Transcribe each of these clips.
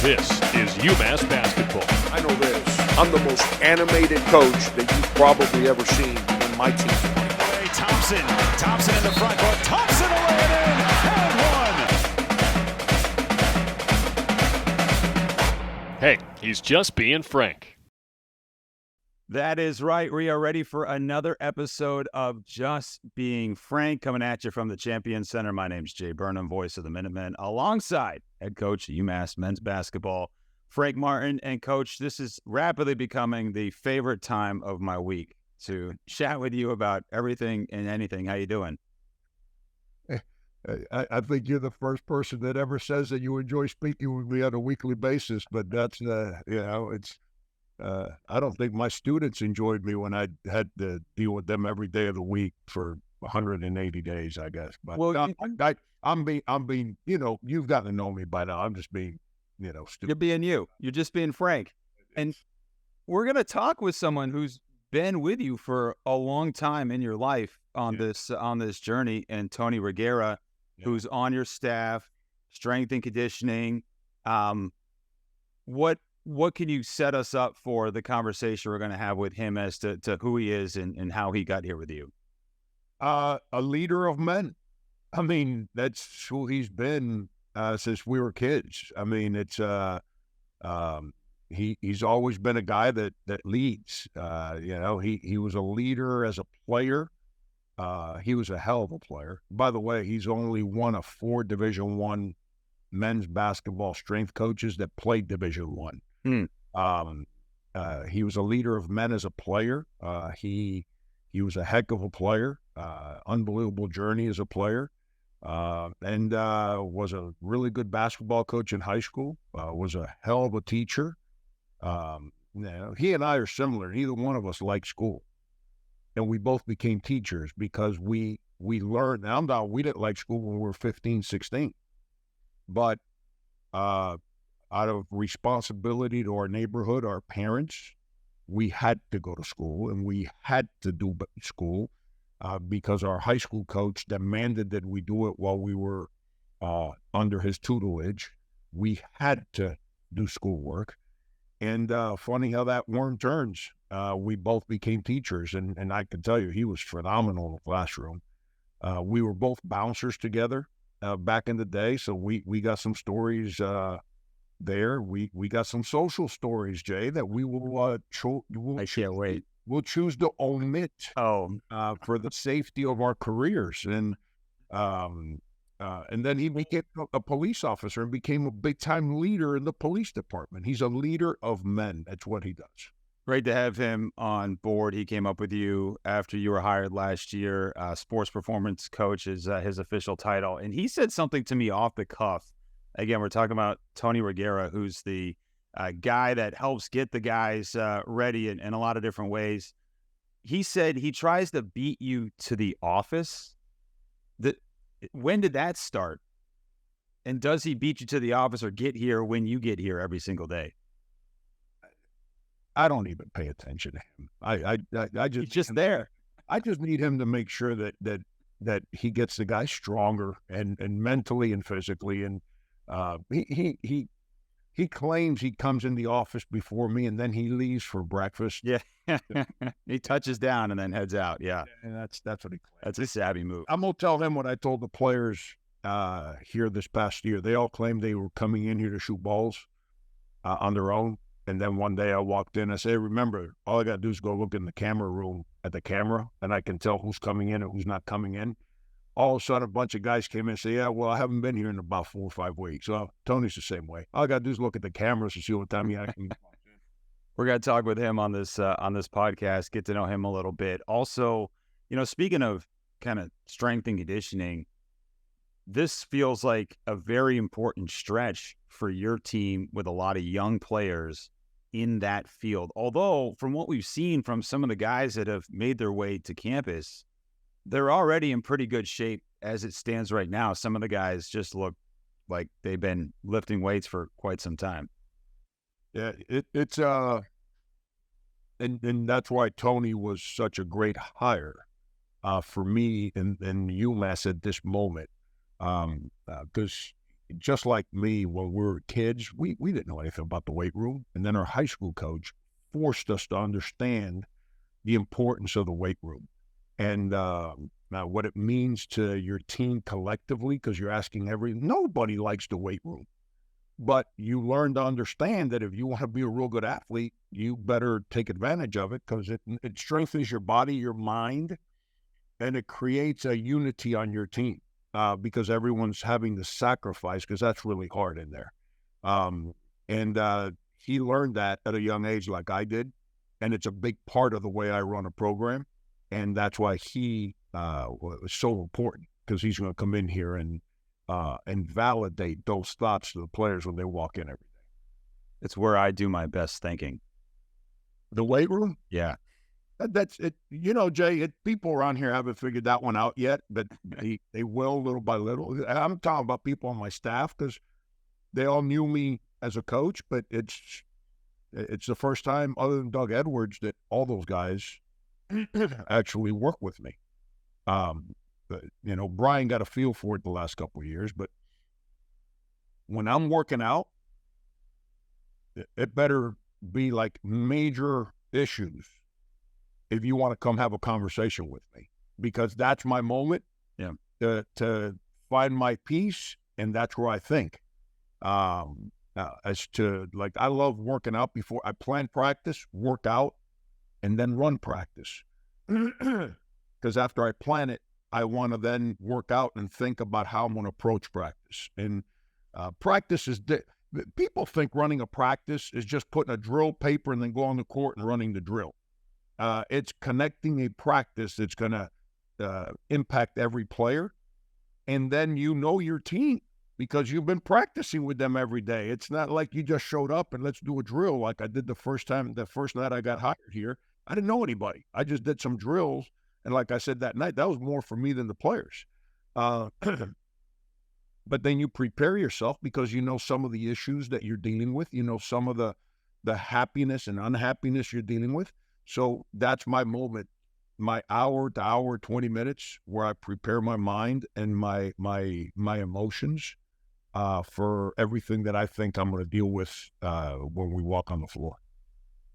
This is UMass basketball. I know this. I'm the most animated coach that you've probably ever seen in my team. Thompson in the front court. Thompson will lay it in. And one. Hey, he's just being Frank. That is right. We are ready for another episode of Just Being Frank, coming at you from the Champion Center. My name's Jay Burnham, voice of the Minutemen, alongside head coach of UMass men's basketball, Frank Martin. And coach, this is rapidly becoming the favorite time of my week to chat with you about everything and anything. How you doing? I think you're the first person that ever says that you enjoy speaking with me on a weekly basis, but that's, it's, I don't think my students enjoyed me when I had to deal with them every day of the week for 180 days, I guess. But well, I'm being, you've gotten to know me by now. I'm just being, stupid. You're being you. You're just being Frank. And we're going to talk with someone who's been with you for a long time in your life on this journey, and Tony Regueira, who's on your staff, strength and conditioning. What can you set us up for the conversation we're going to have with him as to who he is and how he got here with you? A leader of men. I mean, that's who he's been since we were kids. I mean, it's he's always been a guy that leads. He was a leader as a player. He was a hell of a player. By the way, he's only one of 4 Division I men's basketball strength coaches that played Division I. He was a leader of men as a player. He was a heck of a player. Unbelievable journey as a player. And was a really good basketball coach in high school. Was a hell of a teacher. He and I are similar. Neither one of us liked school. And we both became teachers because we learned. Now, we didn't like school when we were 15, 16. But out of responsibility to our neighborhood, our parents, we had to go to school, and we had to do school because our high school coach demanded that we do it while we were under his tutelage. We had to do schoolwork. And funny how that worm turns. We both became teachers, and I can tell you, he was phenomenal in the classroom. We were both bouncers together back in the day, so we got some stories there. We got some social stories, Jay, that we will I can't wait. We'll choose to omit for the safety of our careers. And then he became a police officer and became a big-time leader in the police department. He's a leader of men. That's what he does. Great to have him on board. He came up with you after you were hired last year. Sports performance coach is his official title. And he said something to me off the cuff. Again, we're talking about Tony Regueira, who's the guy that helps get the guys ready in a lot of different ways. He said he tries to beat you to the office. When did that start? And does he beat you to the office or get here when you get here every single day? I don't even pay attention to him. I just He's just there. I just need him to make sure that he gets the guy stronger and mentally and physically. And he claims he comes in the office before me and then he leaves for breakfast. Yeah. He touches down and then heads out. Yeah. And that's what he claims. That's a savvy move. I'm going to tell him what I told the players here this past year. They all claimed they were coming in here to shoot balls on their own. And then one day I walked in, I said, remember, all I got to do is go look in the camera room at the camera, and I can tell who's coming in and who's not coming in. All of a sudden, a bunch of guys came in and said, yeah, well, I haven't been here in about 4 or 5 weeks. So Tony's the same way. All I got to do is look at the cameras and see what time he actually We're going to talk with him on this podcast, get to know him a little bit. Also, speaking of kind of strength and conditioning, this feels like a very important stretch for your team with a lot of young players in that field. Although, from what we've seen from some of the guys that have made their way to campus, they're already in pretty good shape as it stands right now. Some of the guys just look like they've been lifting weights for quite some time. Yeah, it's and that's why Tony was such a great hire for me in UMass at this moment, because just like me, when we were kids, we didn't know anything about the weight room. And then our high school coach forced us to understand the importance of the weight room and now what it means to your team collectively, because you're asking nobody likes the weight room. But you learn to understand that if you want to be a real good athlete, you better take advantage of it, because it strengthens your body, your mind, and it creates a unity on your team because everyone's having to sacrifice, because that's really hard in there. And he learned that at a young age like I did, and it's a big part of the way I run a program, and that's why he was so important, because he's going to come in here and validate those thoughts to the players when they walk in every day. It's where I do my best thinking. The weight room? Yeah. That's it. You know, Jay, people around here haven't figured that one out yet, but they will little by little. I'm talking about people on my staff, because they all knew me as a coach, but it's the first time, other than Doug Edwards, that all those guys actually work with me. But, you know, Brian got a feel for it the last couple of years, but when I'm working out, it better be like major issues if you want to come have a conversation with me, because that's my moment to find my peace, and that's where I think. As to, like, I love working out before I plan practice, work out, and then run practice. Because after I plan it, I want to then work out and think about how I'm going to approach practice. And practice is, people think running a practice is just putting a drill paper and then go on the court and running the drill. It's connecting a practice that's going to impact every player. And then you know your team, because you've been practicing with them every day. It's not like you just showed up and let's do a drill like I did the first night I got hired here. I didn't know anybody. I just did some drills. And like I said that night, that was more for me than the players. But then you prepare yourself, because you know some of the issues that you're dealing with. You know some of the happiness and unhappiness you're dealing with. So that's my moment, my hour to hour, 20 minutes, where I prepare my mind and my emotions for everything that I think I'm going to deal with when we walk on the floor.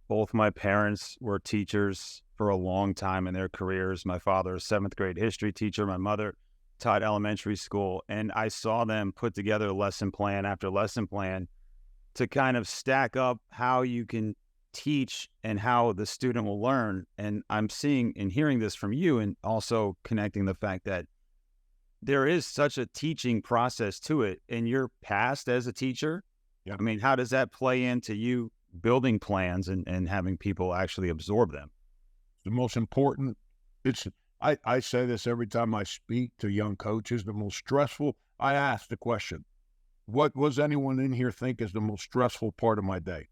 Both my parents were teachers for a long time in their careers. My father, a 7th grade history teacher. My mother taught elementary school. And I saw them put together lesson plan after lesson plan to kind of stack up how you can teach and how the student will learn. And I'm seeing and hearing this from you, and also connecting the fact that there is such a teaching process to it in your past as a teacher. Yeah. I mean, how does that play into you building plans and having people actually absorb them? The most important, I say this every time I speak to young coaches, the most stressful, I ask the question, what was anyone in here think is the most stressful part of my day?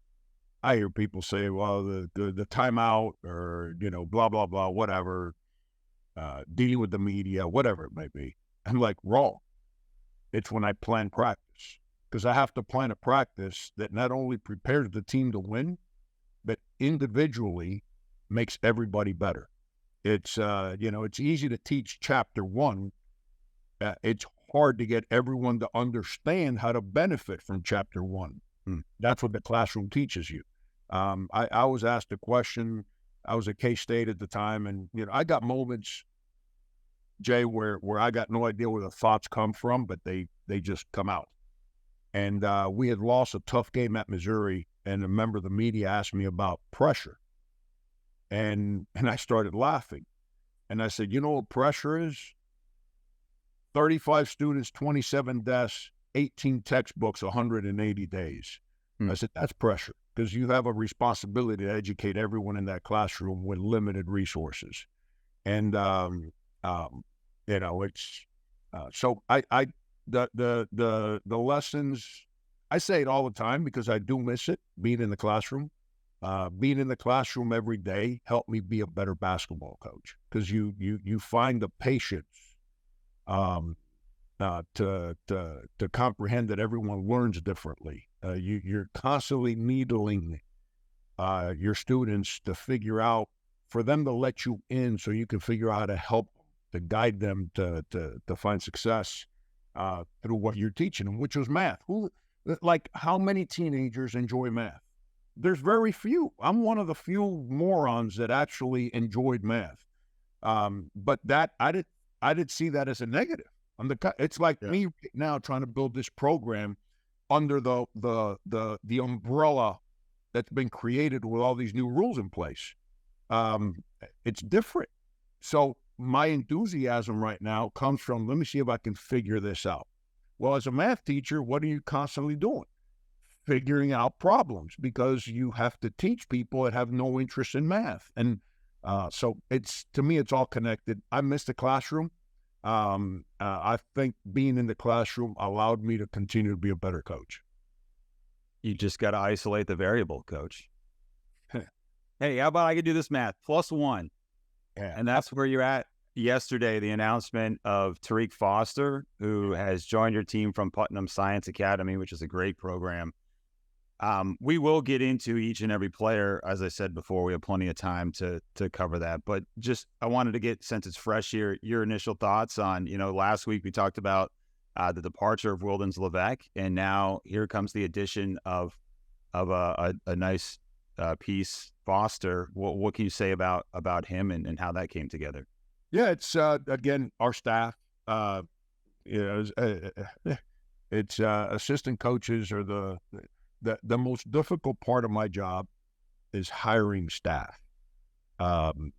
I hear people say, well, the timeout, or, you know, blah, blah, blah, whatever, dealing with the media, whatever it may be. I'm like, wrong. It's when I plan practice, because I have to plan a practice that not only prepares the team to win, but individually makes everybody better. It's, you know, it's easy to teach chapter 1. It's hard to get everyone to understand how to benefit from chapter 1. That's what the classroom teaches you. I was asked a question. I was at K-State at the time, and, you know, I got moments, Jay, where I got no idea where the thoughts come from, but they just come out. And we had lost a tough game at Missouri, and a member of the media asked me about pressure. And I started laughing. And I said, you know what pressure is? 35 students, 27 desks, 18 textbooks, 180 days. I said, that's pressure, because you have a responsibility to educate everyone in that classroom with limited resources. And, you know, it's, so the lessons, I say it all the time because I do miss it, being in the classroom. Being in the classroom every day helped me be a better basketball coach, because you find the patience to comprehend that everyone learns differently. You're constantly needling your students to figure out, for them to let you in so you can figure out how to help them, to guide them to find success. through what you're teaching them, which was math. Like, how many teenagers enjoy math? There's very few. I'm one of the few morons that actually enjoyed math. But that I did see that as a negative. It's like me now trying to build this program under the umbrella that's been created with all these new rules in place. It's different. So my enthusiasm right now comes from, let me see if I can figure this out. Well, as a math teacher, what are you constantly doing? Figuring out problems, because you have to teach people that have no interest in math. And so to me, it's all connected. I miss the classroom. I think being in the classroom allowed me to continue to be a better coach. You just got to isolate the variable, coach. Hey, how about I could do this math? +1. Yeah. And that's where you're at. Yesterday, the announcement of Tariq Foster, who has joined your team from Putnam Science Academy, which is a great program. We will get into each and every player. As I said before, we have plenty of time to cover that. But just, I wanted to get, since it's fresh here, your initial thoughts on, last week we talked about the departure of Wildens Levesque, and now here comes the addition of a nice piece, Foster. What can you say about him and how that came together? Yeah, it's again, our staff. It's assistant coaches are the most difficult part of my job is hiring staff. You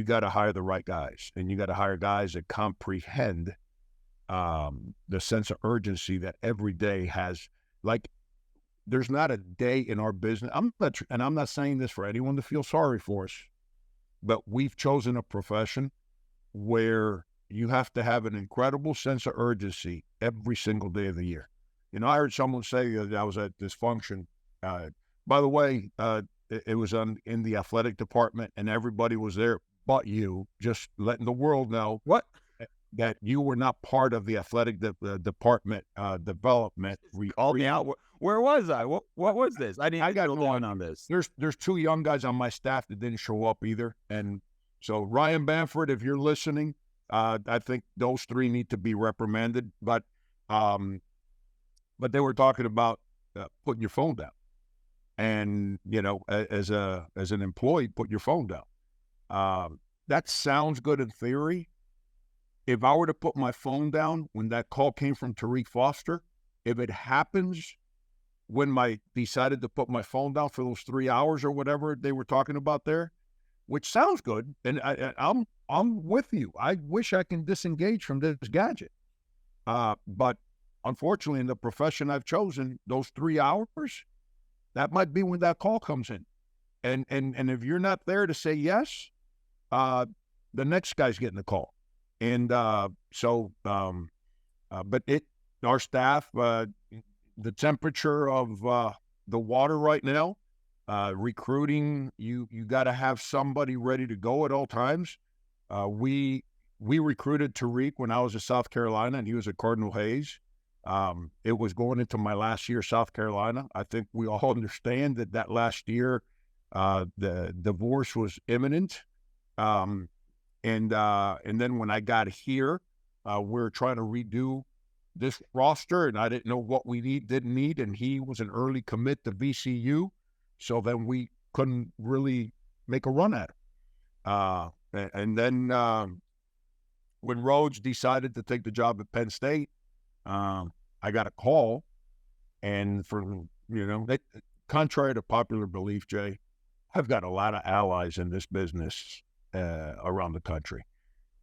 got to hire the right guys, and you got to hire guys that comprehend the sense of urgency that every day has. Like, there's not a day in our business. I'm not saying this for anyone to feel sorry for us, but we've chosen a profession where you have to have an incredible sense of urgency every single day of the year. I heard someone say that I was at this function. By the way, it was in the athletic department, and everybody was there but you, just letting the world know that you were not part of the athletic department development. Called me out. Where was I? What was this? I got going on this. There's 2 young guys on my staff that didn't show up either, and so Ryan Bamford, if you're listening, I think those 3 need to be reprimanded. But they were talking about putting your phone down, and as an employee, put your phone down. That sounds good in theory. If I were to put my phone down when that call came from Tariq Foster, if it happens when I decided to put my phone down for those 3 hours or whatever they were talking about there, which sounds good, and I'm with you. I wish I can disengage from this gadget, but unfortunately, in the profession I've chosen, those 3 hours, that might be when that call comes in, and if you're not there to say yes, the next guy's getting the call. And our staff, the temperature of the water right now, recruiting, you got to have somebody ready to go at all times. We recruited Tariq when I was at South Carolina, and he was at Cardinal Hayes. It was going into my last year, South Carolina. I think we all understand that last year, the divorce was imminent. And then when I got here, we're trying to redo this roster, and I didn't know what we didn't need, and he was an early commit to VCU, so then we couldn't really make a run at it. And then when Rhodes decided to take the job at Penn State, I got a call, and contrary to popular belief, Jay, I've got a lot of allies in this business around the country.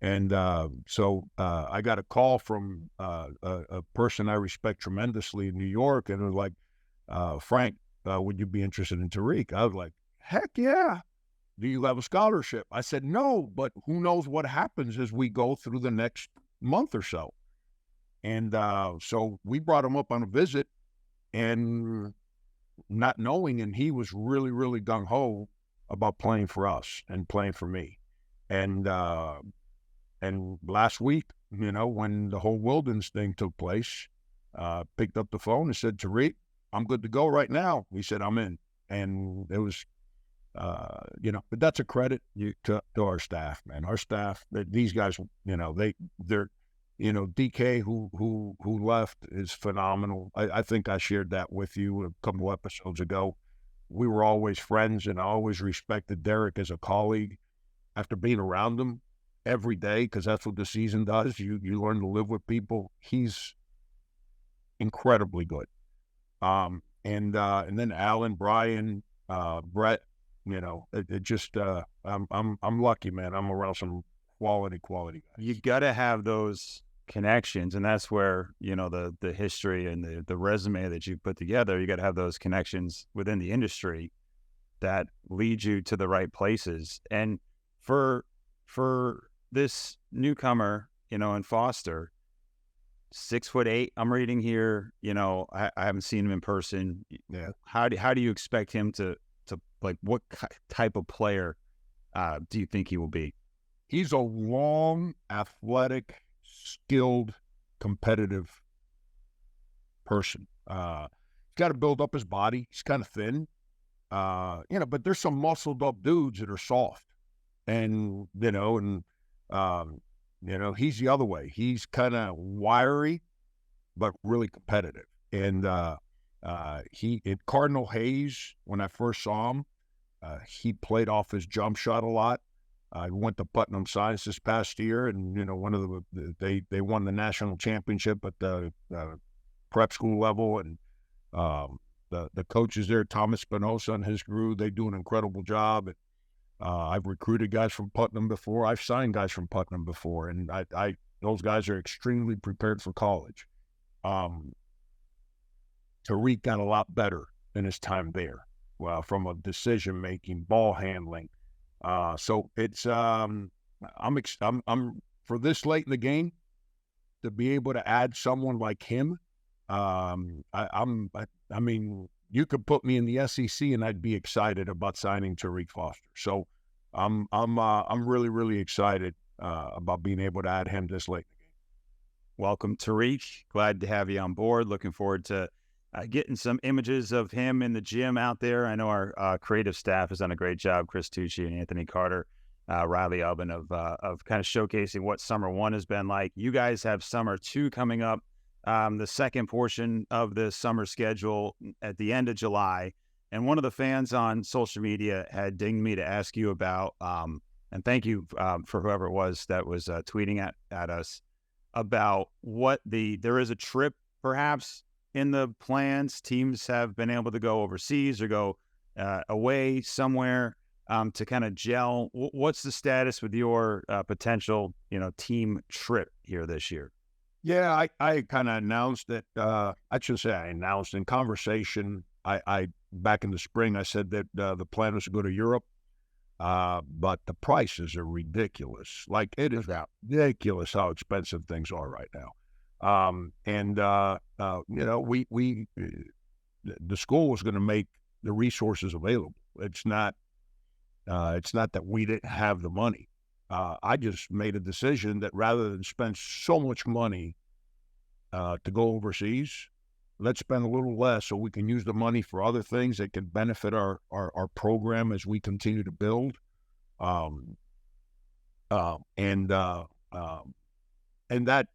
And so I got a call from a person I respect tremendously in New York, and it was like, Frank, would you be interested in Tariq? I was like, heck yeah. Do you have a scholarship? I said, no, but who knows what happens as we go through the next month or so. And so we brought him up on a visit, and not knowing, and he was really, really gung-ho about playing for us and playing for me. And last week, when the whole Wildens thing took place, picked up the phone and said, Tariq, I'm good to go right now. He said, I'm in. And it was But that's a credit to our staff, man. Our staff, these guys, they're DK who left is phenomenal. I think I shared that with you a couple episodes ago. We were always friends, and I always respected Derek as a colleague. After being around him every day, because that's what the season does, you learn to live with people. He's incredibly good. And then Alan, Brian, Brett. I'm lucky, man. I'm around some quality guys. You got to have those connections, and that's where the history and the resume that you put together. You got to have those connections within the industry that lead you to the right places. And for this newcomer, in Foster, 6'8", I'm reading here. I haven't seen him in person. Yeah. How do you expect him to like, what type of player do you think he will be? He's a long, athletic, skilled, competitive person. He's got to build up his body. He's kind of thin, but there's some muscled up dudes that are soft, and he's the other way. He's kind of wiry, but really competitive. And he at Cardinal Hayes, when I first saw him, he played off his jump shot a lot. I went to Putnam Science this past year, and they won the national championship at the prep school level, and the coaches there, Thomas Spinoza and his crew, they do an incredible job. And I've recruited guys from Putnam before. I've signed guys from Putnam before, and those guys are extremely prepared for college. Tariq got a lot better in his time there, from a decision making, ball handling. So it's I'm for this late in the game to be able to add someone like him. I mean, you could put me in the SEC and I'd be excited about signing Tariq Foster. So I'm really, really excited about being able to add him this late in the game. Welcome, Tariq. Glad to have you on board. Looking forward to getting some images of him in the gym out there. I know our creative staff has done a great job, Chris Tucci and Anthony Carter, Riley Ubben, of kind of showcasing what summer 1 has been like. You guys have summer 2 coming up, the second portion of the summer schedule at the end of July. And one of the fans on social media had dinged me to ask you about, and thank you for whoever it was that was tweeting at us about what there is a trip perhaps in the plans. Teams have been able to go overseas or go away somewhere to kind of gel. What's the status with your potential, team trip here this year? Yeah, I kind of announced that. I shouldn't say I announced in conversation. I back in the spring I said that the plan was to go to Europe, but the prices are ridiculous. Like, it is ridiculous how expensive things are right now. The school was going to make the resources available. It's not that we didn't have the money. I just made a decision that rather than spend so much money to go overseas, let's spend a little less so we can use the money for other things that can benefit our program as we continue to build. And that,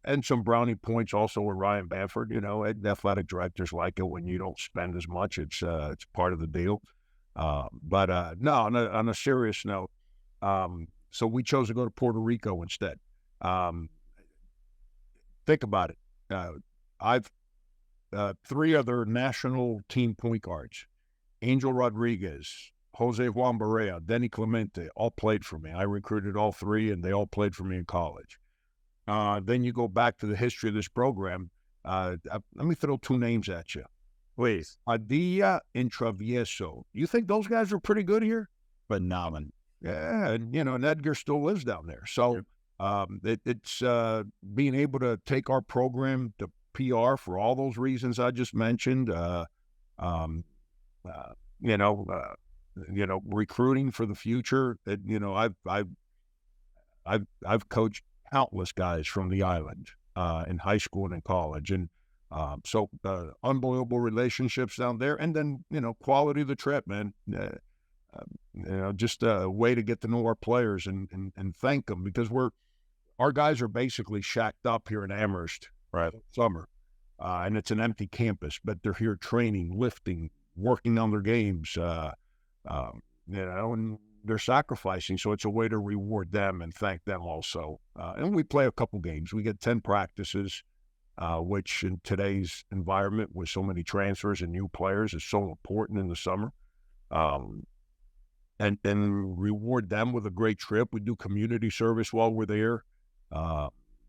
and some brownie points also with Ryan Bamford, athletic directors like it when you don't spend as much. It's part of the deal. But no, on a serious note, so we chose to go to Puerto Rico instead. Think about it. I've 3 other national team point guards, Angel Rodriguez, Jose Juan Barea, Denny Clemente, all played for me. I recruited all 3, and they all played for me in college. Then you go back to the history of this program. Let me throw 2 names at you. Please. Padilla and Travieso. You think those guys are pretty good here? Phenomenal. Yeah, and Edgar still lives down there. So it's being able to take our program to PR for all those reasons I just mentioned. Recruiting for the future. I've coached countless guys from the island in high school and in college, and so unbelievable relationships down there. And then quality of the trip, man. just a way to get to know our players and thank them, because our guys are basically shacked up here in Amherst Right. summer, and it's an empty campus, but they're here training, lifting, working on their games, and they're sacrificing. So it's a way to reward them and thank them also. And we play a couple games. We get 10 practices, which in today's environment with so many transfers and new players is so important in the summer. And reward them with a great trip. We do community service while we're there.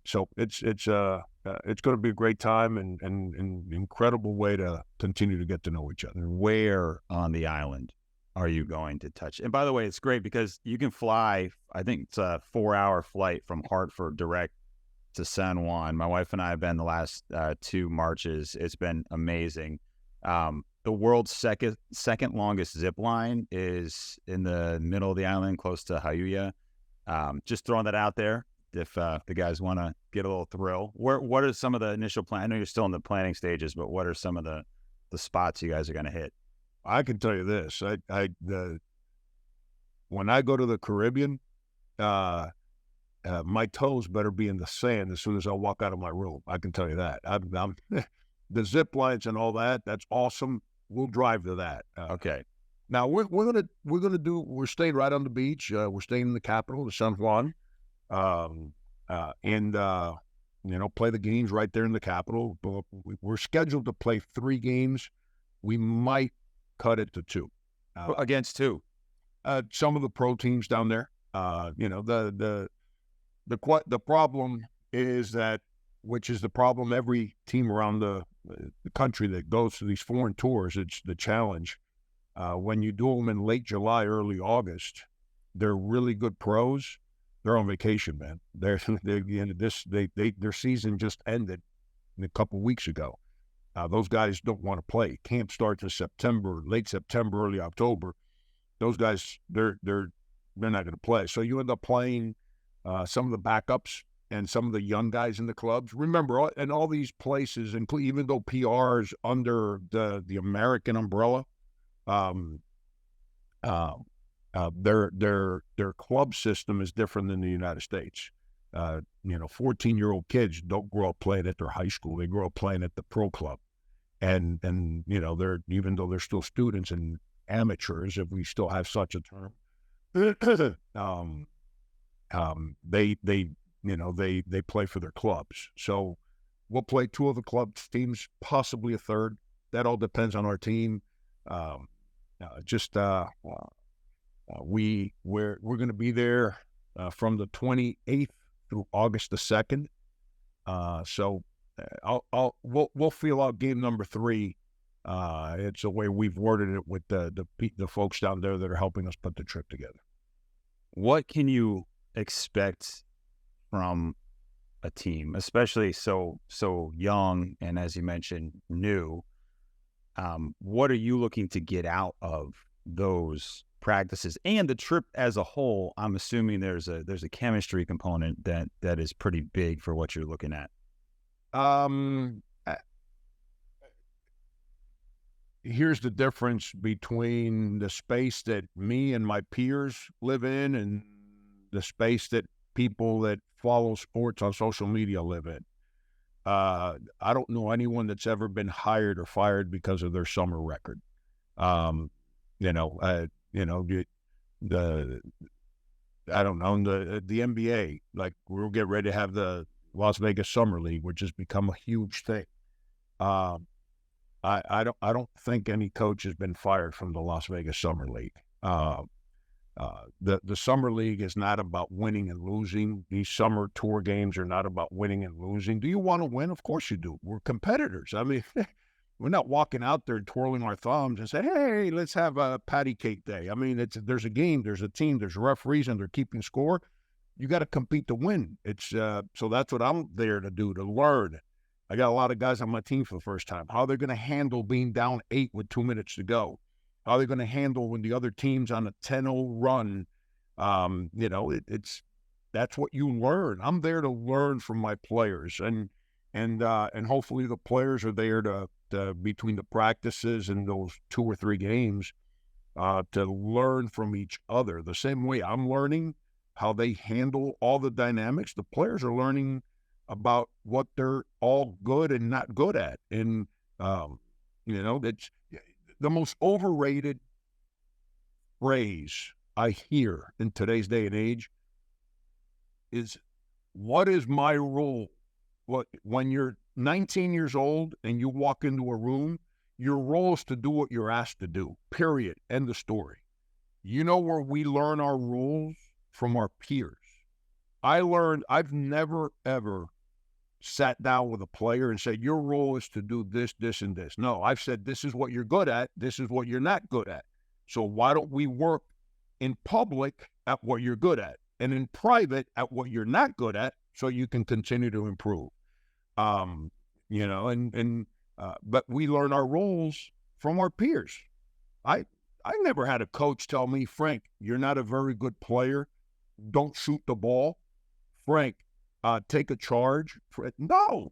So it's going to be a great time and an incredible way to continue to get to know each other. Where on the island are you going to touch? And by the way, it's great because you can fly, I think it's a 4-hour flight from Hartford direct to San Juan. My wife and I have been the last 2 marches. It's been amazing. The world's second longest zip line is in the middle of the island, close to Hayuya. Just throwing that out there if the guys want to get a little thrill. What are some of the initial plans? I know you're still in the planning stages, but what are some of the spots you guys are going to hit? I can tell you this: when I go to the Caribbean, my toes better be in the sand as soon as I walk out of my room. I can tell you that. I'm the zip lines and all that. That's awesome. We'll drive to that. Okay. Now we're staying right on the beach. We're staying in the capital, the San Juan, and play the games right there in the capital. We're scheduled to play 3 games. We might cut it to 2. Against who? Some of the pro teams down there. The problem is that, which is the problem every team around the country that goes to these foreign tours, it's the challenge. When you do them in late July, early August, they're really good pros. They're on vacation, man. Their season just ended a couple weeks ago. Those guys don't want to play. Camp starts in September, late September, early October. Those guys, they're not going to play. So you end up playing some of the backups and some of the young guys in the clubs. Remember, in all these places, even though PR is under the American umbrella, their club system is different than the United States. 14-year-old kids don't grow up playing at their high school; they grow up playing at the pro club, and they're, even though they're still students and amateurs, if we still have such a term, they play for their clubs. So we'll play 2 of the club teams, possibly a 3rd. That all depends on our team. We're going to be there from the 28th through August the 2nd. We'll feel out game number 3. It's the way we've worded it with the folks down there that are helping us put the trip together. What can you expect from a team, especially so young and, as you mentioned, new? What are you looking to get out of those practices and the trip as a whole? I'm assuming there's a chemistry component that is pretty big for what you're looking at. Here's the difference between the space that me and my peers live in and the space that people that follow sports on social media live in. I don't know anyone that's ever been hired or fired because of their summer record. I don't know, the NBA, like, we'll get ready to have the Las Vegas Summer League, which has become a huge thing. I don't think any coach has been fired from the Las Vegas Summer League. The Summer League is not about winning and losing. These summer tour games are not about winning and losing. Do you want to win? Of course you do. We're competitors. I mean, we're not walking out there twirling our thumbs and say, hey, let's have a patty cake day. I mean, there's a game, there's a team, there's referees, and they're keeping score. You got to compete to win. So that's what I'm there to do, to learn. I got a lot of guys on my team for the first time. How they're going to handle being down 8 with 2 minutes to go. How they're going to handle when the other team's on a 10-0 run. That's what you learn. I'm there to learn from my players, and hopefully the players are there to between the practices and those 2 or 3 games, to learn from each other. The same way I'm learning how they handle all the dynamics, the players are learning about what they're all good and not good at. And, that's the most overrated phrase I hear in today's day and age is, what is my role? When you're 19 years old and you walk into a room, your role is to do what you're asked to do, period. End of story. You know where we learn our rules? From our peers. I've never, ever sat down with a player and said, your role is to do this, this, and this. No, I've said, this is what you're good at. This is what you're not good at. So why don't we work in public at what you're good at and in private at what you're not good at so you can continue to improve? But we learn our roles from our peers. I never had a coach tell me, Frank, you're not a very good player. Don't shoot the ball. Frank, take a charge. No.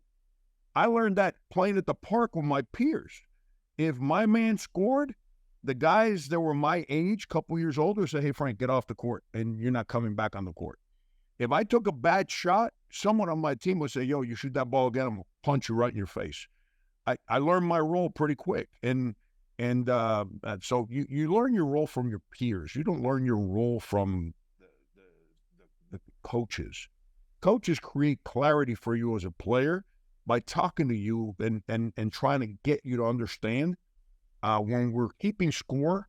I learned that playing at the park with my peers. If my man scored, the guys that were my age, couple years older, say, hey, Frank, get off the court, and you're not coming back on the court. If I took a bad shot, someone on my team would say, yo, you shoot that ball again, I'm going to punch you right in your face. I learned my role pretty quick. And so you learn your role from your peers. You don't learn your role from the coaches. Coaches create clarity for you as a player by talking to you and trying to get you to understand when we're keeping score,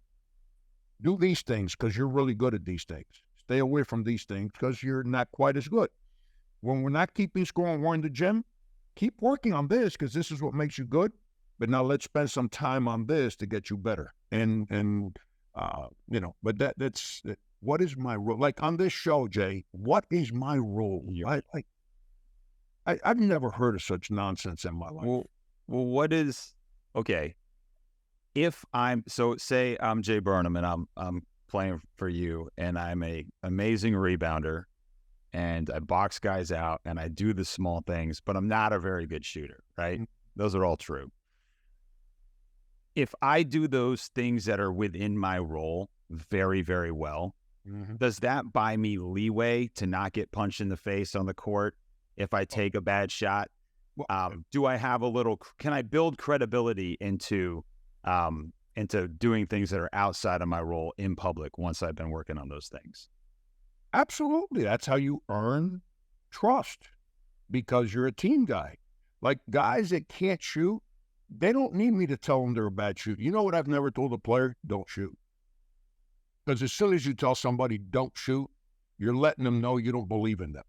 do these things because you're really good at these things. Stay away from these things because you're not quite as good. When we're not keeping score and we're in the gym, keep working on this because this is what makes you good. But now let's spend some time on this to get you better. But that's what is my role? Like on this show, Jay, what is my role? I've never heard of such nonsense in my life. Well, what is, okay. Say I'm Jay Burnham and I'm playing for you and I'm a amazing rebounder and I box guys out and I do the small things, but I'm not a very good shooter, right? Mm-hmm. Those are all true. If I do those things that are within my role very, very well, mm-hmm. does that buy me leeway to not get punched in the face on the court if I take a bad shot? Do I have can I build credibility into doing things that are outside of my role in public once I've been working on those things? Absolutely. That's how you earn trust because you're a team guy. Like guys that can't shoot, they don't need me to tell them they're a bad shooter. You know what I've never told a player? Don't shoot. Because as soon as you tell somebody don't shoot, you're letting them know you don't believe in them.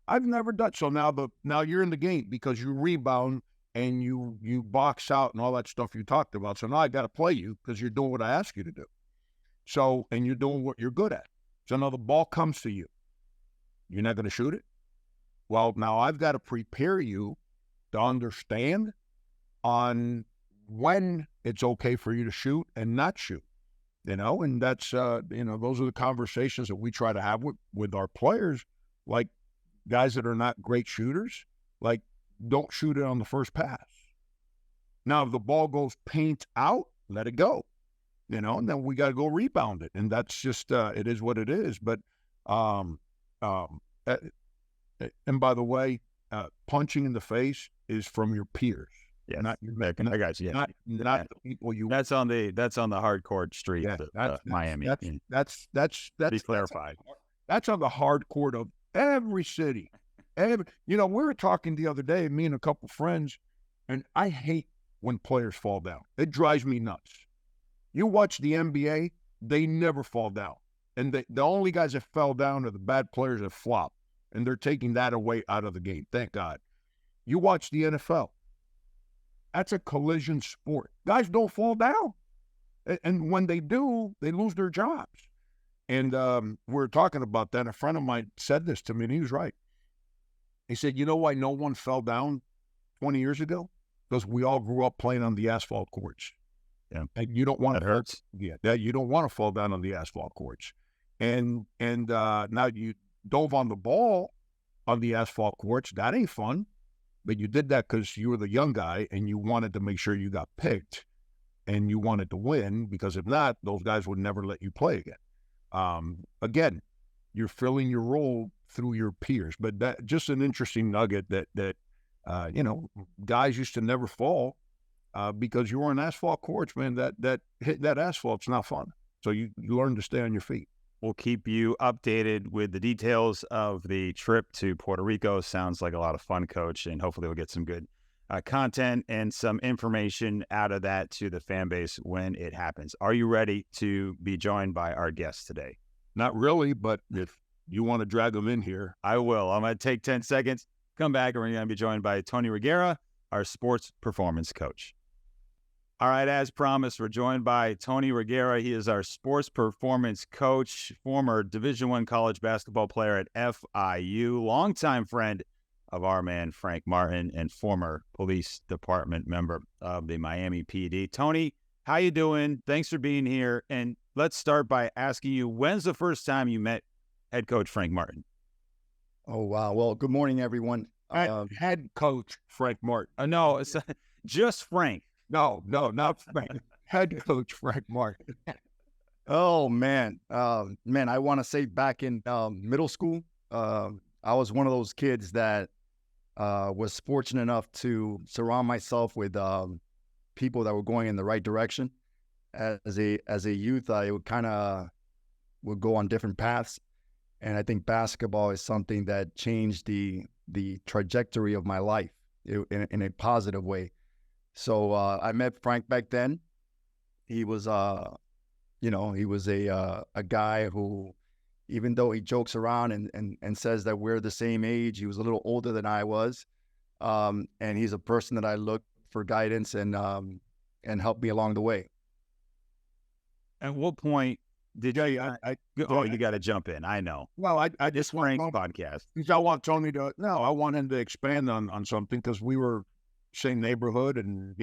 I've never done so. Now you're in the game because you rebound and you box out and all that stuff you talked about. So now I got to play you because you're doing what I ask you to do. So, and you're doing what you're good at. So now the ball comes to you. You're not going to shoot it? Well, now I've got to prepare you to understand on when it's okay for you to shoot and not shoot, and that's, those are the conversations that we try to have with our players, like guys that are not great shooters, like don't shoot it on the first pass. Now, if the ball goes paint out, let it go, and then we got to go rebound it. And that's just, it is what it is. But, and by the way, punching in the face is from your peers. Yeah, not your I got you. Yeah. Not the people you. That's on the hard court street of Miami. That's be clarified. That's on the hard court of every city. We were talking the other day, me and a couple friends, and I hate when players fall down. It drives me nuts. You watch the NBA, they never fall down, and the only guys that fell down are the bad players that flop, and they're taking that away out of the game. Thank God. You watch the NFL. That's a collision sport. Guys don't fall down. And when they do, they lose their jobs. And we're talking about that. A friend of mine said this to me, and he was right. He said, you know why no one fell down 20 years ago? Because we all grew up playing on the asphalt courts. Yeah. And you don't want to hurt. Yeah, you don't want to fall down on the asphalt courts. And now you dove on the ball on the asphalt courts. That ain't fun. But you did that because you were the young guy and you wanted to make sure you got picked. and you wanted to win, because if not, those guys would never let you play again. Again, you're filling your role through your peers. But that just an interesting nugget that guys used to never fall because you were on asphalt courts, man. That hitting that asphalt's not fun. So you learn to stay on your feet. We'll keep you updated with the details of the trip to Puerto Rico. Sounds like a lot of fun, Coach, and hopefully we'll get some good content and some information out of that to the fan base when it happens. Are you ready to be joined by our guest today? Not really, but if you want to drag them in here, I will. I'm going to take 10 seconds, come back, and we're going to be joined by Tony Regueira, our sports performance coach. All right, as promised, we're joined by Tony Regueira. He is our sports performance coach, former Division I college basketball player at FIU, longtime friend of our man Frank Martin, and former police department member of the Miami PD. Tony, how you doing? Thanks for being here. And let's start by asking you, when's the first time you met head coach Frank Martin? Oh, wow. Well, good morning, everyone. head coach Frank Martin. No, it's just Frank. No, not Frank. Head coach Frank Martin. Oh, man. I want to say back in middle school, I was one of those kids that was fortunate enough to surround myself with people that were going in the right direction. As a youth, I would go on different paths. And I think basketball is something that changed the trajectory of my life in a positive way. So I met Frank back then. He was, he was a guy who, even though he jokes around and says that we're the same age, he was a little older than I was. And he's a person that I look for guidance and help me along the way. At what point did you? You got to jump in. I know. Well, I just Frank's podcast. Because I want Tony to. No, I want him to expand on something, because we were same neighborhood and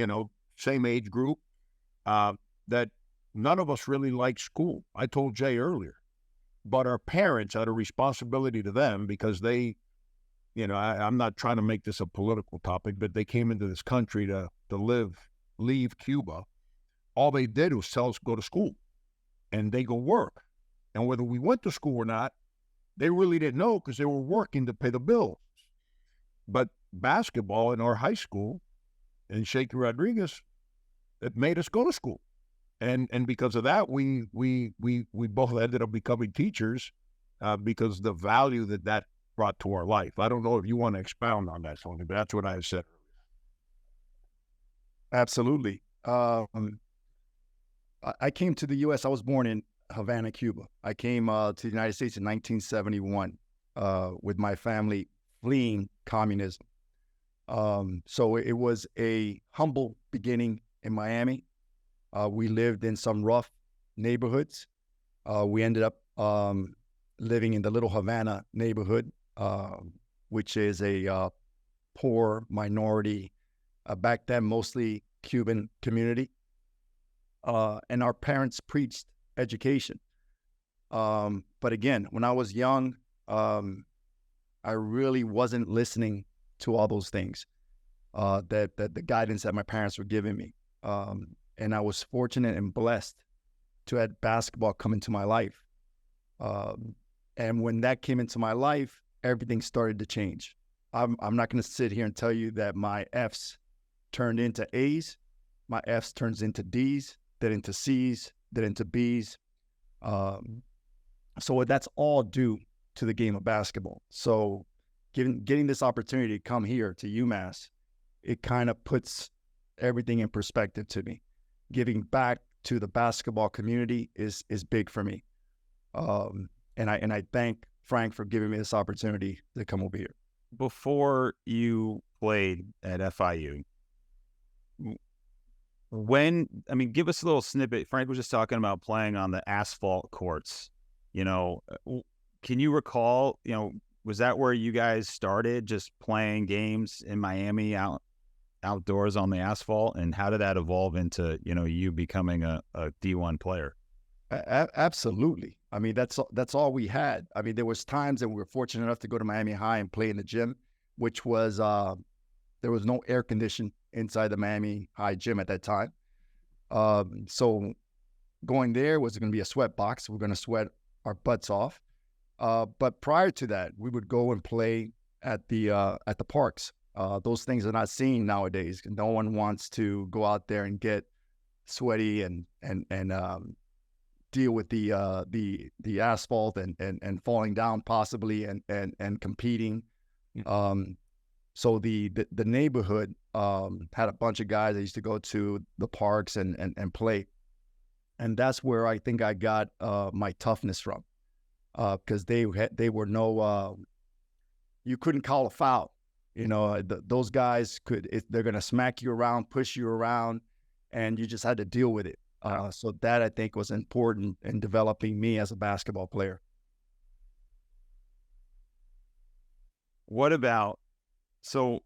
same age group. That none of us really liked school. I told Jay earlier, but our parents had a responsibility to them, because they, I'm not trying to make this a political topic, but they came into this country to leave Cuba. All they did was tell us go to school, and they go work. And whether we went to school or not, they really didn't know, because they were working to pay the bills. But basketball in our high school in Shaky Rodriguez, it made us go to school. And because of that, we both ended up becoming teachers because the value that brought to our life. I don't know if you want to expound on that, Tony, but that's what I said. Absolutely. I came to the U.S. I was born in Havana, Cuba. I came to the United States in 1971 with my family fleeing communism. So it was a humble beginning in Miami. We lived in some rough neighborhoods. We ended up living in the Little Havana neighborhood, which is a poor minority, back then mostly Cuban community. And our parents preached education. But again, when I was young, I really wasn't listening to all those things, that the guidance that my parents were giving me. And I was fortunate and blessed to have basketball come into my life. And when that came into my life, everything started to change. I'm not going to sit here and tell you that my F's turned into A's, my F's turns into D's, then into C's, then into B's. So that's all due to the game of basketball. So getting this opportunity to come here to UMass, it kind of puts everything in perspective to me. Giving back to the basketball community is big for me. And I thank Frank for giving me this opportunity to come over here. Before you played at FIU, give us a little snippet. Frank was just talking about playing on the asphalt courts. Can you recall, was that where you guys started, just playing games in Miami outdoors on the asphalt? And how did that evolve into, you becoming a D1 player? Absolutely. I mean, that's all we had. I mean, there was times that we were fortunate enough to go to Miami High and play in the gym, which was, there was no air condition inside the Miami High gym at that time. So going there was going to be a sweat box. We're going to sweat our butts off. But prior to that, we would go and play at the parks. Those things are not seen nowadays. No one wants to go out there and get sweaty and deal with the asphalt and falling down possibly and competing. So the neighborhood had a bunch of guys that used to go to the parks and play, and that's where I think I got my toughness from, because they were no you couldn't call a foul. Those guys they're gonna smack you around, push you around, and you just had to deal with it. So that I think was important in developing me as a basketball player. What about so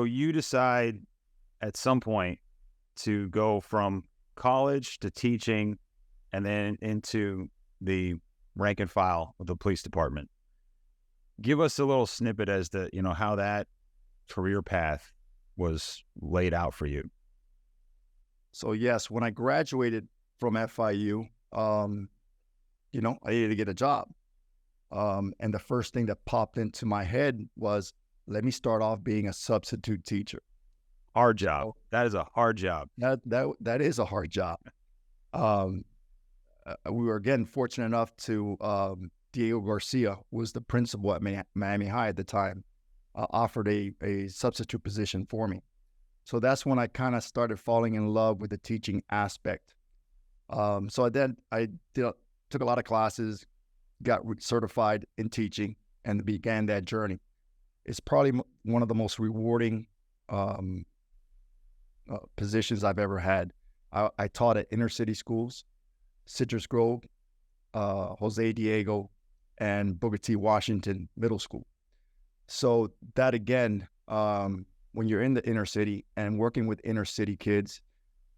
you decide at some point to go from college to teaching and then into the rank and file of the police department. Give us a little snippet as to, how that career path was laid out for you. So yes, when I graduated from FIU, I needed to get a job. And the first thing that popped into my head was, let me start off being a substitute teacher. Hard job. That is a hard job. That is a hard job. We were, again, fortunate enough to, Diego Garcia was the principal at Miami High at the time, offered a substitute position for me. So that's when I kind of started falling in love with the teaching aspect. So then I took a lot of classes, got certified in teaching, and began that journey. It's probably one of the most rewarding positions I've ever had. I taught at inner city schools, Citrus Grove, Jose Diego, and Booker T. Washington Middle School. So that, again, when you're in the inner city and working with inner city kids,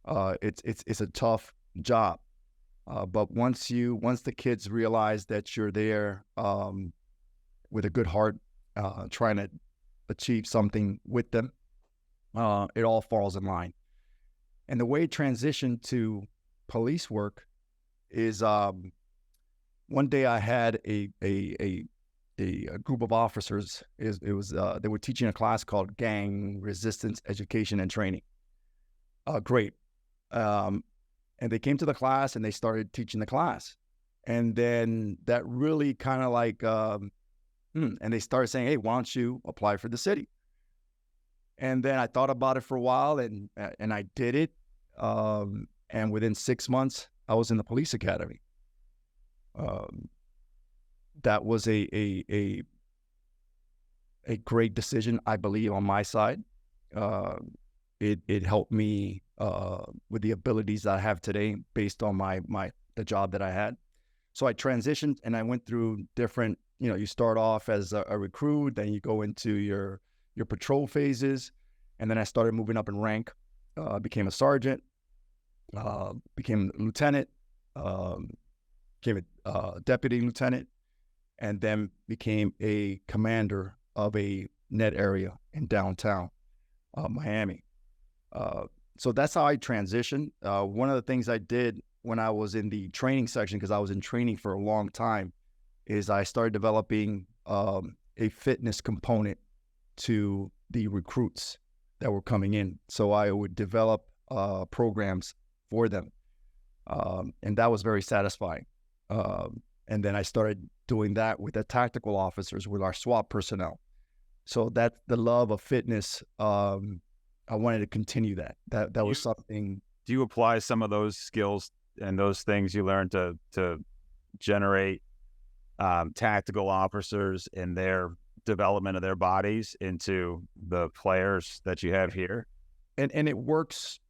it's a tough job. But once the kids realize that you're there with a good heart, trying to achieve something with them, it all falls in line. And the way it transitioned to police work is, one day I had a group of officers. They were teaching a class called Gang Resistance Education and Training. Great. And they came to the class and they started teaching the class. And then that really kind of like, and they started saying, hey, why don't you apply for the city? And then I thought about it for a while and I did it. And within 6 months, I was in the police academy. That was a great decision, I believe, on my side. It helped me with the abilities that I have today based on the job that I had. So I transitioned and I went through different, you start off as a recruit, then you go into your patrol phases, and then I started moving up in rank, became a sergeant, became a lieutenant, became a deputy lieutenant, and then became a commander of a net area in downtown Miami. So that's how I transitioned. One of the things I did when I was in the training section, because I was in training for a long time, is I started developing a fitness component to the recruits that were coming in. So I would develop programs for them. And that was very satisfying. And then I started doing that with the tactical officers, with our SWAT personnel. So that's the love of fitness. I wanted to continue that. That was something. Do you apply some of those skills and those things you learned to generate tactical officers in their development of their bodies into the players that you have here? And it works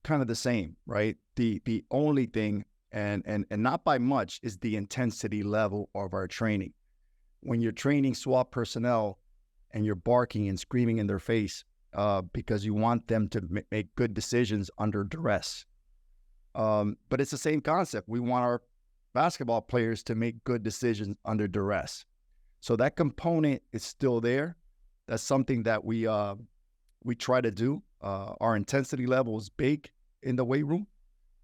kind of the same, right? The only thing, and not by much, is the intensity level of our training. When you're training SWAT personnel and you're barking and screaming in their face because you want them to make good decisions under duress. But it's the same concept. We want our basketball players to make good decisions under duress. So that component is still there. That's something that we try to do. Our intensity level is big, in the weight room.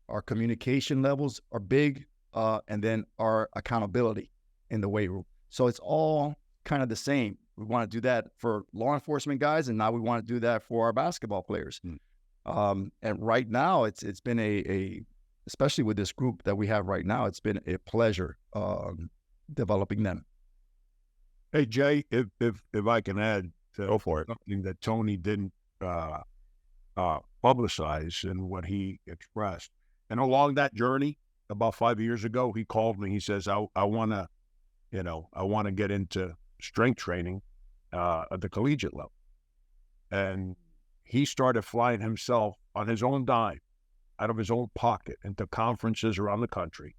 Our communication levels are big, and then our accountability in the weight room. So it's all kind of the same. We want to do that for law enforcement guys, and now we want to do that for our basketball players. And right now, it's been especially with this group that we have right now, it's been a pleasure developing them. Hey Jay, if I can add Go for it. something that Tony didn't publicize in what he expressed, and along that journey, about 5 years ago, he called me. He says, "I want to get into strength training at the collegiate level," and he started flying himself on his own dime, out of his own pocket, into conferences around the country,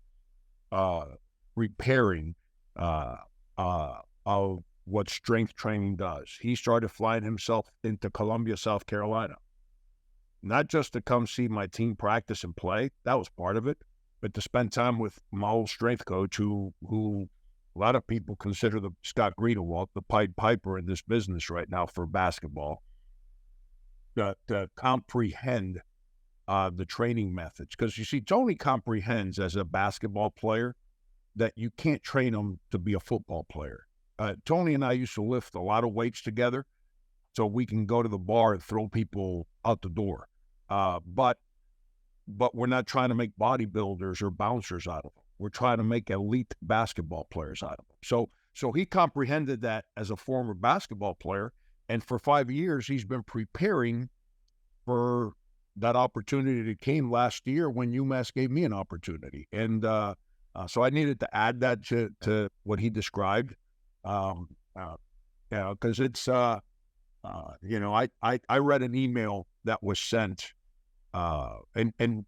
preparing of what strength training does. He started flying himself into Columbia, South Carolina, not just to come see my team practice and play. That was part of it, but to spend time with my old strength coach, who a lot of people consider the Scott Greenewalt, the Pied Piper in this business right now for basketball, to comprehend the training methods. Because you see, Tony comprehends as a basketball player that you can't train him to be a football player. Tony and I used to lift a lot of weights together so we can go to the bar and throw people out the door. But we're not trying to make bodybuilders or bouncers out of them. We're trying to make elite basketball players out of them. So he comprehended that as a former basketball player, and for 5 years he's been preparing for that opportunity that came last year when UMass gave me an opportunity. And so I needed to add that to what he described. Because it's, I read an email that was sent, and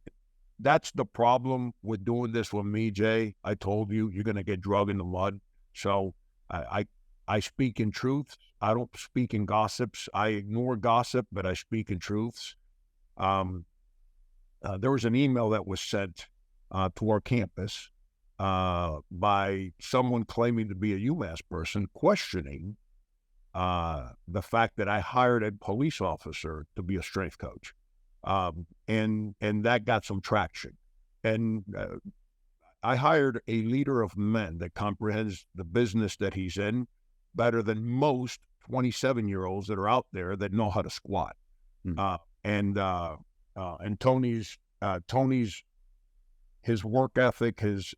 that's the problem with doing this with me, Jay. I told you, you're going to get dragged in the mud. So I speak in truths. I don't speak in gossips. I ignore gossip, but I speak in truths. There was an email that was sent to our campus by someone claiming to be a UMass person, questioning the fact that I hired a police officer to be a strength coach. And that got some traction. And I hired a leader of men that comprehends the business that he's in better than most 27-year-olds that are out there that know how to squat. And Tony's his work ethic, his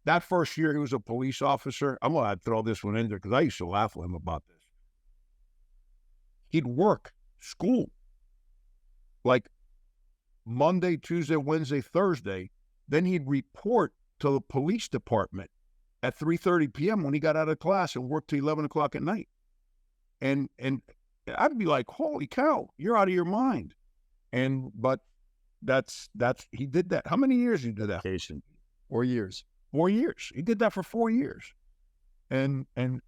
that first year he was a police officer. I'm going to throw this one in there because I used to laugh with him about this. He'd work school like Monday, Tuesday, Wednesday, Thursday. Then he'd report to the police department at 3:30 p.m. when he got out of class and worked till 11 o'clock at night. And I'd be like, holy cow, you're out of your mind. But that's he did that. How many years he did that? 4 years. 4 years. He did that for 4 years. And in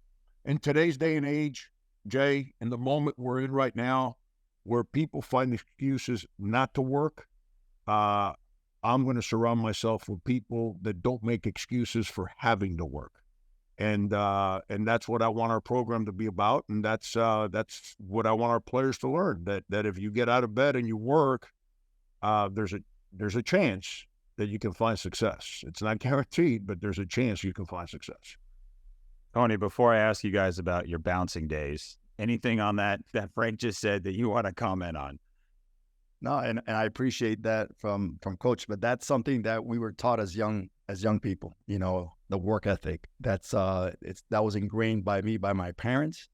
today's day and age, Jay, in the moment we're in right now, where people find excuses not to work, I'm going to surround myself with people that don't make excuses for having to work. And that's what I want our program to be about. And that's what I want our players to learn, that if you get out of bed and you work, there's a chance that you can find success. It's not guaranteed, but there's a chance you can find success. Tony, before I ask you guys about your bouncing days, anything on that Frank just said that you want to comment on? No, and I appreciate that from Coach, but that's something that we were taught as young people, the work ethic. That was ingrained by me, by my parents.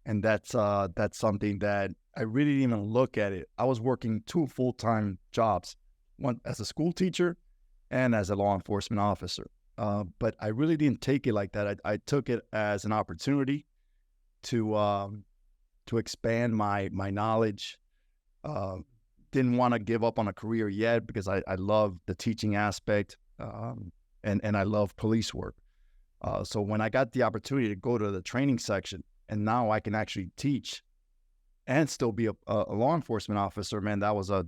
And that's something that I really didn't even look at it. I was working 2 full-time jobs, one as a school teacher and as a law enforcement officer. But I really didn't take it like that. I took it as an opportunity to expand my knowledge. Didn't want to give up on a career yet because I love the teaching aspect, and I love police work. So when I got the opportunity to go to the training section, and now I can actually teach and still be a law enforcement officer, man, that was a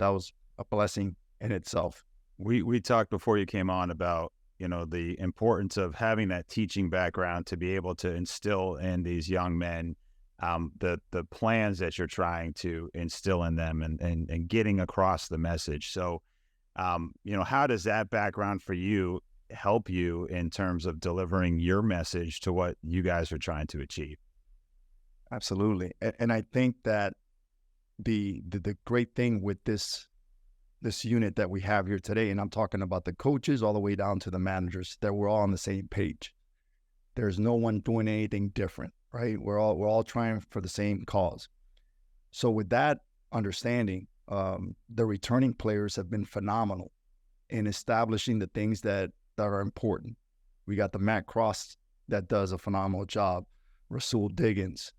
blessing in itself. We talked before you came on about, the importance of having that teaching background to be able to instill in these young men the plans that you're trying to instill in them and getting across the message. So, how does that background for you help you in terms of delivering your message to what you guys are trying to achieve? Absolutely. And I think that the great thing with this unit that we have here today, and I'm talking about the coaches all the way down to the managers, that we're all on the same page. There's no one doing anything different, right? We're all trying for the same cause. So with that understanding, the returning players have been phenomenal in establishing the things that are important. We got the Matt Cross that does a phenomenal job, Rasul Diggins,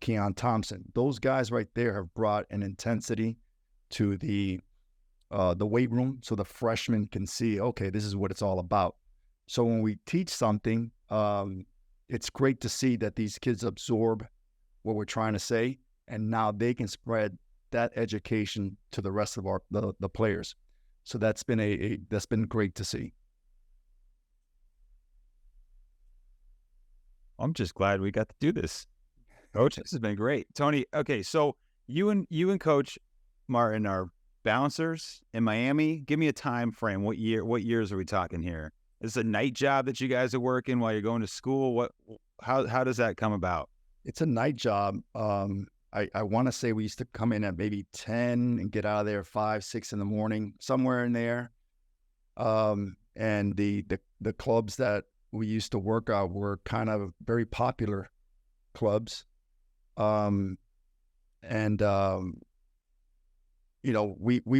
Keon Thompson. Those guys right there have brought an intensity to the weight room, so the freshmen can see, okay, this is what it's all about. So when we teach something, it's great to see that these kids absorb what we're trying to say, and now they can spread that education to the rest of the players. So that's been that's been great to see. I'm just glad we got to do this, Coach. This has been great, Tony. Okay, so you and Coach Martin are bouncers in Miami. Give me a time frame. What years are we talking here? Is this a night job that you guys are working while you're going to school? How does that come about? It's a night job. I want to say we used to come in at maybe 10 and get out of there 5, 6 in the morning, somewhere in there. And the clubs that we used to work out were kind of very popular clubs. We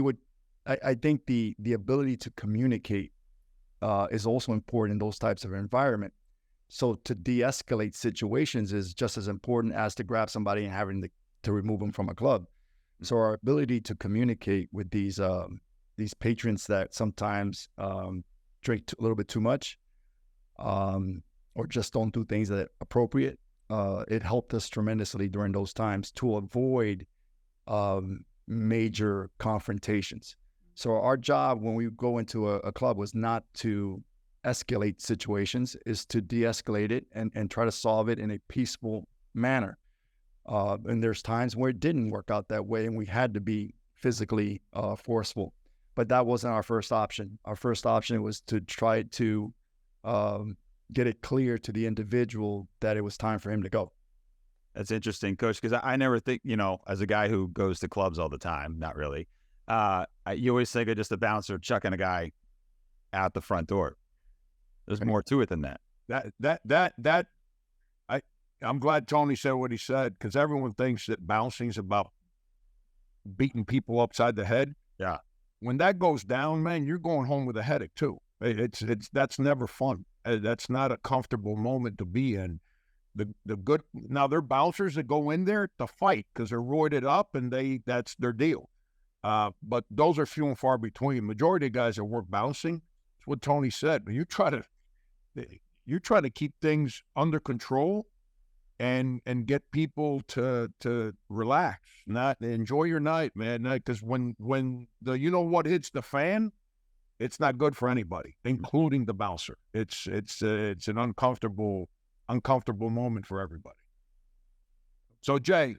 would, I think the ability to communicate is also important in those types of environment. So to de-escalate situations is just as important as to grab somebody and having to remove them from a club. So our ability to communicate with these patrons that sometimes drink a little bit too much, or just don't do things that are appropriate, it helped us tremendously during those times to avoid major confrontations. So our job when we go into a club was not to escalate situations, is to de-escalate it and try to solve it in a peaceful manner. And there's times where it didn't work out that way and we had to be physically forceful. But that wasn't our first option. Our first option was to try to get it clear to the individual that it was time for him to go. That's interesting, Coach, because I never think, as a guy who goes to clubs all the time, not really, you always think of just a bouncer chucking a guy out the front door. There's more to it than that. I'm glad Tony said what he said, because everyone thinks that bouncing is about beating people upside the head. Yeah. When that goes down, man, you're going home with a headache too. That's never fun. That's not a comfortable moment to be in. The good, now they're bouncers that go in there to fight because they're roided up and that's their deal. But those are few and far between. Majority of guys that work bouncing, it's what Tony said. You try to keep things under control and get people to relax, not enjoy your night, man. Because when the what hits the fan, it's not good for anybody, including the bouncer. It's an uncomfortable moment for everybody. So Jay,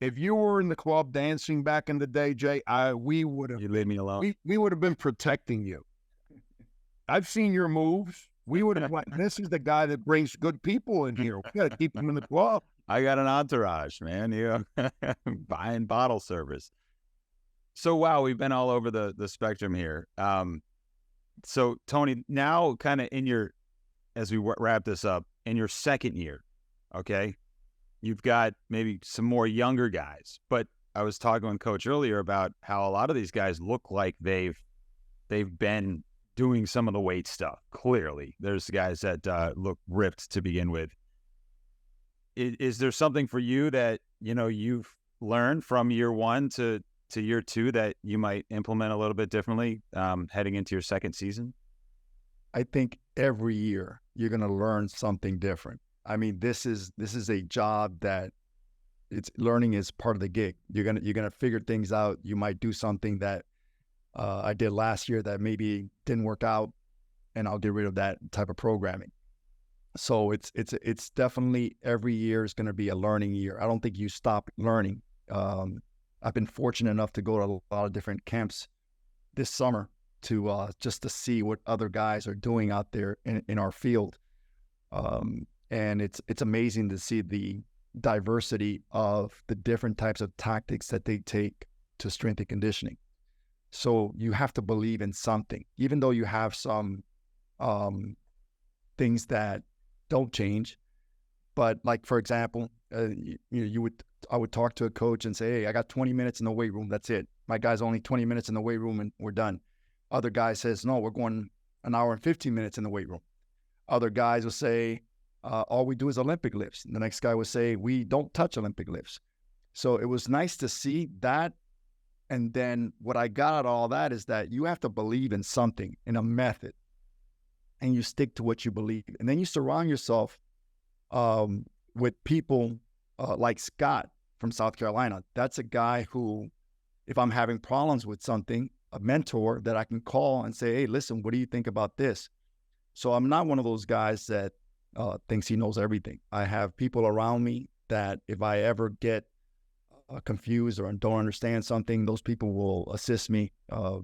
if you were in the club dancing back in the day, Jay, we would have. You leave me alone. We would have been protecting you. I've seen your moves. We would have like, this is the guy that brings good people in here. We got to keep him in the club. I got an entourage, man. Buying bottle service. So wow, we've been all over the spectrum here. So Tony, now kind of as we wrap this up, in your second year, okay, you've got maybe some more younger guys. But I was talking with Coach earlier about how a lot of these guys look like they've been doing some of the weight stuff. Clearly, there's guys that look ripped to begin with. Is there something for you that you've learned from year one to year two that you might implement a little bit differently heading into your second season? I think every year you're going to learn something different. I mean, this is a job that learning is part of the gig. You're gonna figure things out. You might do something that I did last year that maybe didn't work out, and I'll get rid of that type of programming. So it's definitely every year is going to be a learning year. I don't think you stop learning. I've been fortunate enough to go to a lot of different camps this summer to just to see what other guys are doing out there in our field. And it's amazing to see the diversity of the different types of tactics that they take to strength and conditioning. So you have to believe in something, even though you have some things that don't change. But like, for example, I would talk to a coach and say, hey, I got 20 minutes in the weight room. That's it. My guy's only 20 minutes in the weight room and we're done. Other guy says, no, we're going an hour and 15 minutes in the weight room. Other guys will say, all we do is Olympic lifts. And the next guy would say, we don't touch Olympic lifts. So it was nice to see that. And then what I got out of all that is that you have to believe in something, in a method, and you stick to what you believe. And then you surround yourself with people like Scott from South Carolina. That's a guy who, if I'm having problems with something, a mentor that I can call and say, hey, listen, what do you think about this? So I'm not one of those guys that thinks he knows everything. I have people around me that if I ever get confused or don't understand something, those people will assist me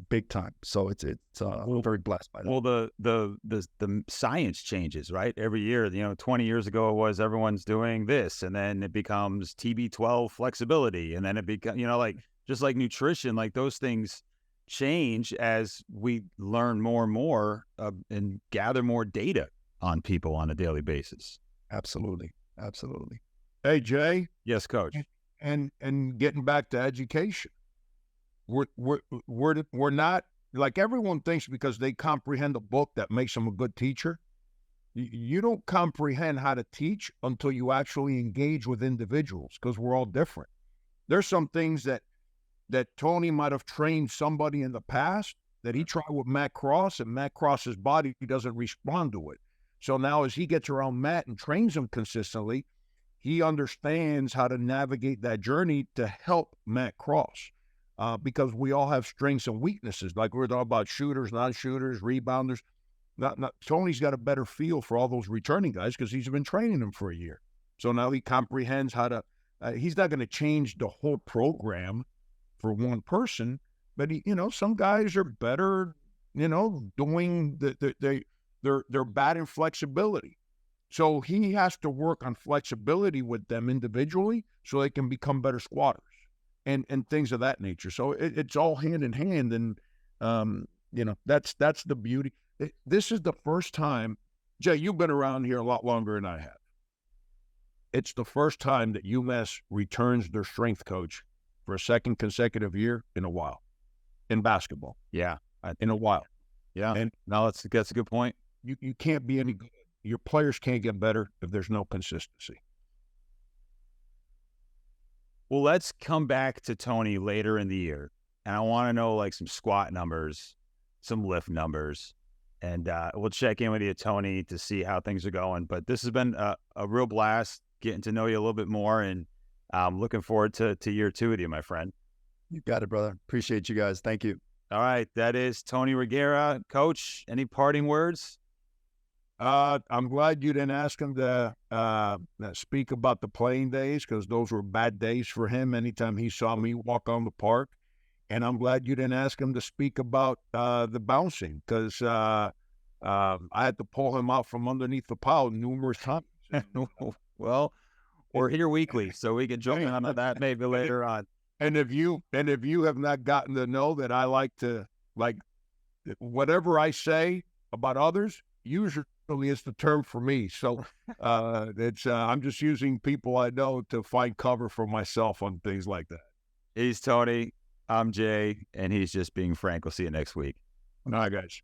big time. So I'm very blessed by that. Well, the science changes, right? Every year, 20 years ago it was everyone's doing this, and then it becomes TB12 flexibility, and then it becomes, like just like nutrition, like those things change as we learn more and more and gather more data on people on a daily basis. Absolutely. Hey, Jay. Yes, Coach. And getting back to education, we're not, like, everyone thinks because they comprehend a book that makes them a good teacher. You don't comprehend how to teach until you actually engage with individuals, because we're all different. There's some things that Tony might have trained somebody in the past that he tried with Matt Cross, and Matt Cross's body doesn't respond to it. So now as he gets around Matt and trains him consistently, he understands how to navigate that journey to help Matt Cross, because we all have strengths and weaknesses. Like we're talking about shooters, non-shooters, rebounders. Tony's got a better feel for all those returning guys because he's been training them for a year. So now he comprehends how to. He's not going to change the whole program for one person, but some guys are better, doing they're bad in flexibility. So he has to work on flexibility with them individually so they can become better squatters and things of that nature. So it's all hand in hand. And, that's the beauty. This is the first time, Jay, you've been around here a lot longer than I have. It's the first time that UMass returns their strength coach for a second consecutive year in a while in basketball. Yeah. In a while. Yeah. And no, that's a good point. You can't be any good. Your players can't get better if there's no consistency. Well, let's come back to Tony later in the year. And I want to know like some squat numbers, some lift numbers, and we'll check in with you, Tony, to see how things are going. But this has been a real blast getting to know you a little bit more, and I'm looking forward to year 2 with you, my friend. You got it, brother. Appreciate you guys. Thank you. All right. That is Tony Regueira. Coach, any parting words? I'm glad you didn't ask him to speak about the playing days, because those were bad days for him anytime he saw me walk on the park. And I'm glad you didn't ask him to speak about the bouncing, because I had to pull him out from underneath the pile numerous times. Well, we're here weekly, so we can jump in on that maybe later on. And if you have not gotten to know that I like to, like, whatever I say about others, usually is the term for me. So I'm just using people I know to find cover for myself on things like that. He's Tony, I'm Jay, and he's just being frank. We'll see you next week. All right, guys.